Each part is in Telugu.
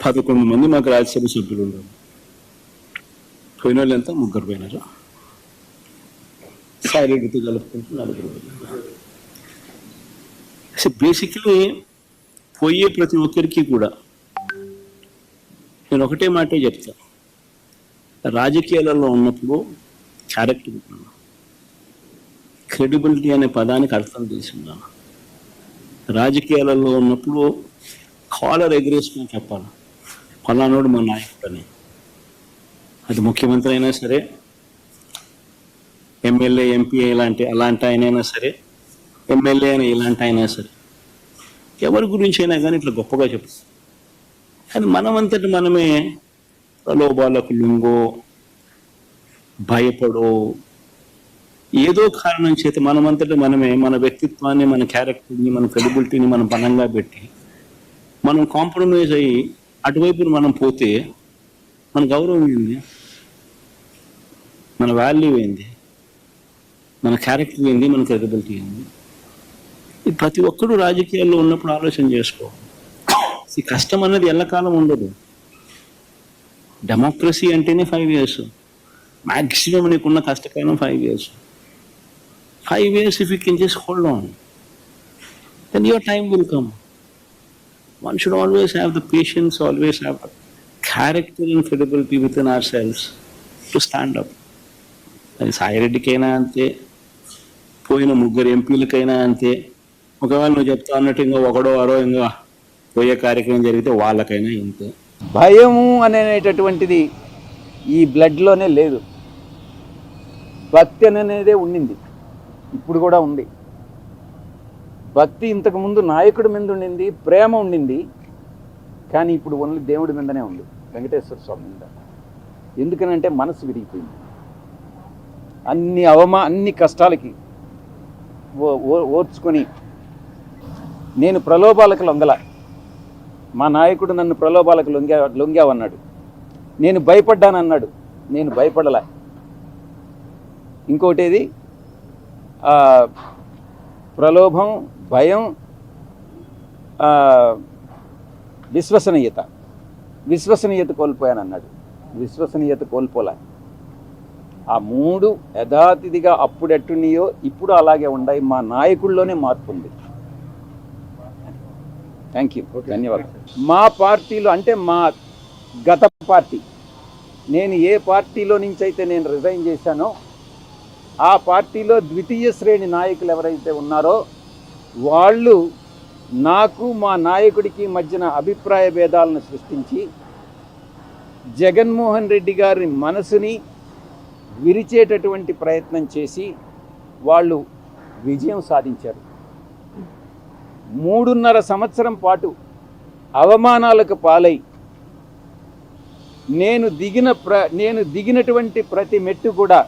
11 మంది మాకు రాజ్యసభ సభ్యులు ఉన్నారు. పోయిన వాళ్ళు ఎంత? 3 పోయినారు. సాయిరెడ్డితో కలుపుకుంటూ 4 పోయినారు. అసలు బేసిక్లీ పోయే ప్రతి ఒక్కరికి కూడా నేను ఒకటే మాటే చెప్తా, రాజకీయాలలో ఉన్నప్పుడు క్యారెక్టర్ ఉన్నాను, క్రెడిబిలిటీ అనే పదానికి అర్థం తెలిసిందాను. రాజకీయాలలో ఉన్నప్పుడు కాలర్ ఎగరేసుకొని చెప్పాలి, పలానోడు మా నాయకుడు అని. అది ముఖ్యమంత్రి అయినా సరే, ఎమ్మెల్యే ఎంపీ అలాంటి ఆయనైనా సరే, ఎమ్మెల్యే అయినా ఇలాంటి అయినా సరే, ఎవరి గురించి అయినా కానీ ఇట్లా గొప్పగా చెప్తాం. కానీ మనమంతటి మనమే ప్రలోభాలకు లింగో, భయపడో, ఏదో కారణం చేత మనమంతటి మనమే మన వ్యక్తిత్వాన్ని, మన క్యారెక్టర్ని, మన క్రెడిబిలిటీని మనం బలంగా పెట్టి మనం కాంప్రమైజ్ అయ్యి అటువైపు మనం పోతే మన గౌరవం ఏంది, మన వాల్యూ ఏంది, మన క్యారెక్టర్ ఏంది, మన క్రెడిబిలిటీ ఏంది? ఇది ప్రతి ఒక్కరూ రాజకీయాల్లో ఉన్నప్పుడు ఆలోచన చేసుకోవాలి. ఈ కష్టం అన్నది ఎల్లకాలం ఉండదు. డెమోక్రసీ అంటేనే 5 years, మ్యాక్సిమం నీకున్న కష్టకాలం 5 years. 5 years if you can just hold on, then your time will come. One should always have the patience, always have the character and credibility within ourselves to stand up. అది సాయిరెడ్డికైనా అంతే, పోయిన 3 ఎంపీలకైనా అంతే. ఒకవేళ నువ్వు చెప్తా అన్నట్టు ఇంకా ఒకడో అరో ఇంకా పోయే కార్యక్రమం జరిగితే వాళ్ళకైనా ఇంతే. భయము అనేటటువంటిది ఈ బ్లడ్లోనే లేదు. భక్తి అనేదే ఉండింది, ఇప్పుడు కూడా ఉంది. భక్తి ఇంతకుముందు నాయకుడి మీద ఉండింది, ప్రేమ ఉండింది. కానీ ఇప్పుడు ఓన్లీ దేవుడి మీదనే ఉంది, వెంకటేశ్వర స్వామి మీద. ఎందుకనంటే మనసు విరిగిపోయింది. అన్ని కష్టాలకి ఓర్చుకొని నేను ప్రలోభాలకు లొంగల. మా నాయకుడు నన్ను ప్రలోభాలకు లొంగావన్నాడు, నేను భయపడ్డానన్నాడు, నేను భయపడలే. ఇంకోటేది ప్రలోభం, భయం, విశ్వసనీయత కోల్పోయానన్నాడు. విశ్వసనీయత కోల్పోలే. ఆ 3 యథాతిథిగా అప్పుడెట్టున్నాయో ఇప్పుడు అలాగే ఉన్నాయి. మా నాయకుల్లోనే మార్పు ఉంది. థ్యాంక్ యూ, ధన్యవాదాలు. మా పార్టీలో అంటే మా గత పార్టీ, నేను ఏ పార్టీలో నుంచి అయితే నేను రిజైన్ చేశానో ఆ పార్టీలో ద్వితీయ శ్రేణి నాయకులు ఎవరైతే ఉన్నారో వాళ్ళు నాకు మా నాయకుడికి మధ్యన అభిప్రాయ భేదాలను సృష్టించి జగన్మోహన్ రెడ్డి గారి మనసుని విరిచేటటువంటి ప్రయత్నం చేసి వాళ్ళు విజయం సాధించారు. 3.5 సంవత్సరం పాటు అవమానాలకు పాలై నేను దిగినటువంటి ప్రతి మెట్టు కూడా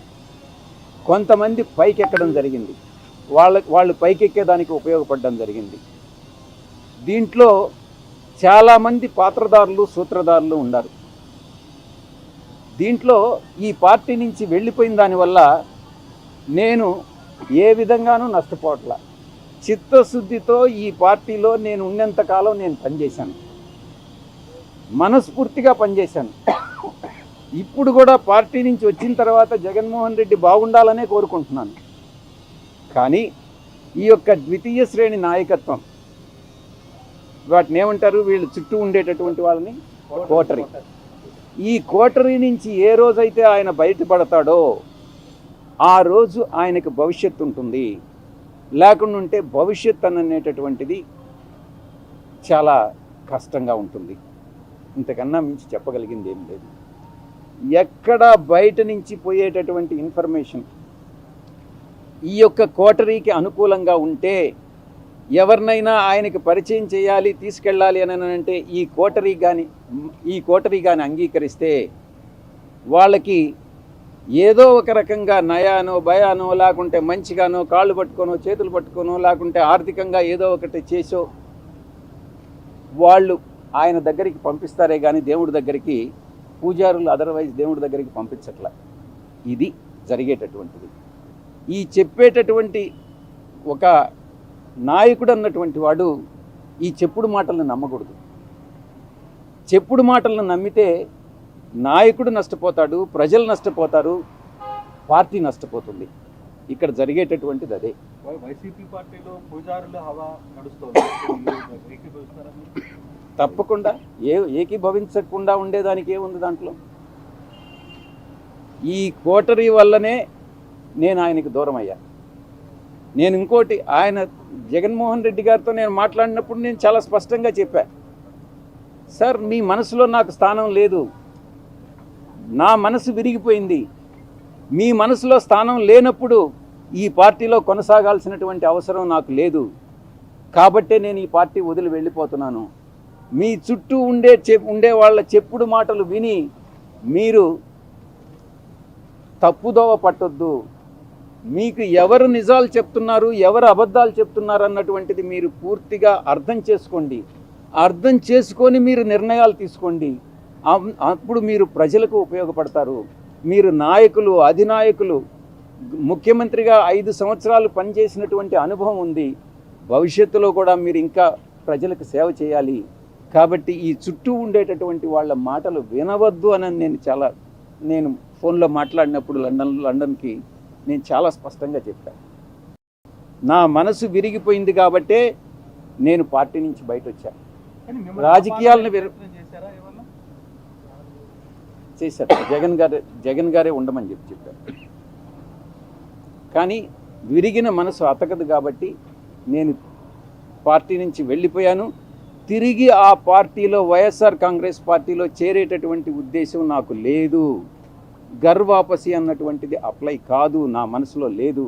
కొంతమంది పైకెక్కడం జరిగింది, వాళ్ళు పైకెక్కేదానికి ఉపయోగపడడం జరిగింది. దీంట్లో చాలామంది పాత్రదారులు, సూత్రధారులు ఉన్నారు. దీంట్లో ఈ పార్టీ నుంచి వెళ్ళిపోయిన దానివల్ల నేను ఏ విధంగానూ నష్టపోవట్లా. చిత్తశుద్ధితో ఈ పార్టీలో నేను ఉన్నంతకాలం నేను పనిచేశాను, మనస్ఫూర్తిగా పనిచేశాను. ఇప్పుడు కూడా పార్టీ నుంచి వచ్చిన తర్వాత జగన్మోహన్ రెడ్డి బాగుండాలనే కోరుకుంటున్నాను. కానీ ఈ యొక్క ద్వితీయ శ్రేణి నాయకత్వం, వాటిని ఏమంటారు, వీళ్ళు చుట్టూ ఉండేటటువంటి వాళ్ళని కోటరీ. ఈ కోటరీ నుంచి ఏ రోజైతే ఆయన బయటపడతాడో ఆ రోజు ఆయనకు భవిష్యత్తు ఉంటుంది. లేకుండా ఉంటే భవిష్యత్ అనేటటువంటిది చాలా కష్టంగా ఉంటుంది. ఇంతకన్నా మించి చెప్పగలిగింది ఏం లేదు. ఎక్కడ బయట నుంచి పోయేటటువంటి ఇన్ఫర్మేషన్ ఈ యొక్క కోటరీకి అనుకూలంగా ఉంటే, ఎవరినైనా ఆయనకి పరిచయం చేయాలి, తీసుకెళ్ళాలి అని అంటే ఈ కోటరీ కానీ అంగీకరిస్తే వాళ్ళకి ఏదో ఒక రకంగా నయానో భయానో, లేకుంటే మంచిగానో కాళ్ళు పట్టుకోనో చేతులు పట్టుకోనో, లేకుంటే ఆర్థికంగా ఏదో ఒకటి చేసో వాళ్ళు ఆయన దగ్గరికి పంపిస్తారే కానీ దేవుడి దగ్గరికి, పూజారులు అదర్వైజ్ దేవుడి దగ్గరికి పంపించట్ల. ఇది జరిగేటటువంటిది. ఈ చెప్పేటటువంటి ఒక నాయకుడు అన్నటువంటి వాడు ఈ చెప్పుడు మాటలను నమ్మకూడదు. చెప్పుడు మాటలను నమ్మితే నాయకుడు నష్టపోతాడు, ప్రజలు నష్టపోతారు, పార్టీ నష్టపోతుంది. ఇక్కడ జరిగేటటువంటిది అదే. వైసీపీ పార్టీలో పూజారుల హవా నడుస్తుంది. తప్పకుండా ఏకీభవించకుండా ఉండేదానికి ఏముంది దాంట్లో? ఈ కోటరీ వల్లనే నేను ఆయనకి దూరం అయ్యా. నేను ఇంకోటి, ఆయన జగన్మోహన్ రెడ్డి గారితో నేను మాట్లాడినప్పుడు నేను చాలా స్పష్టంగా చెప్పా, సార్ మీ మనసులో నాకు స్థానం లేదు, నా మనసు విరిగిపోయింది, మీ మనసులో స్థానం లేనప్పుడు ఈ పార్టీలో కొనసాగాల్సినటువంటి అవసరం నాకు లేదు, కాబట్టే నేను ఈ పార్టీ వదిలి వెళ్ళిపోతున్నాను. మీ చుట్టూ ఉండే వాళ్ళ చెప్పుడు మాటలు విని మీరు తప్పుదోవ పట్టొద్దు. మీకు ఎవరు నిజాలు చెప్తున్నారు, ఎవరు అబద్ధాలు చెప్తున్నారు అన్నటువంటిది మీరు పూర్తిగా అర్థం చేసుకోండి. అర్థం చేసుకొని మీరు నిర్ణయాలు తీసుకోండి. అప్పుడు మీరు ప్రజలకు ఉపయోగపడతారు. మీరు నాయకులు, అధినాయకులు, ముఖ్యమంత్రిగా 5 సంవత్సరాలు పనిచేసినటువంటి అనుభవం ఉంది. భవిష్యత్తులో కూడా మీరు ఇంకా ప్రజలకు సేవ చేయాలి. కాబట్టి ఈ చుట్టూ ఉండేటటువంటి వాళ్ళ మాటలు వినవద్దు అని నేను ఫోన్లో మాట్లాడినప్పుడు లండన్కి నేను చాలా స్పష్టంగా చెప్పాను. నా మనసు విరిగిపోయింది కాబట్టే నేను పార్టీ నుంచి బయట వచ్చాను. రాజకీయాలను చేశారు. జగన్ గారే ఉండమని చెప్పారు. కానీ విరిగిన మనసు అతకదు కాబట్టి నేను పార్టీ నుంచి వెళ్ళిపోయాను. తిరిగి ఆ పార్టీలో, వైఎస్ఆర్ కాంగ్రెస్ పార్టీలో చేరేటటువంటి ఉద్దేశం నాకు లేదు. గర్వాపసి అన్నటువంటిది అప్లై కాదు, నా మనసులో లేదు.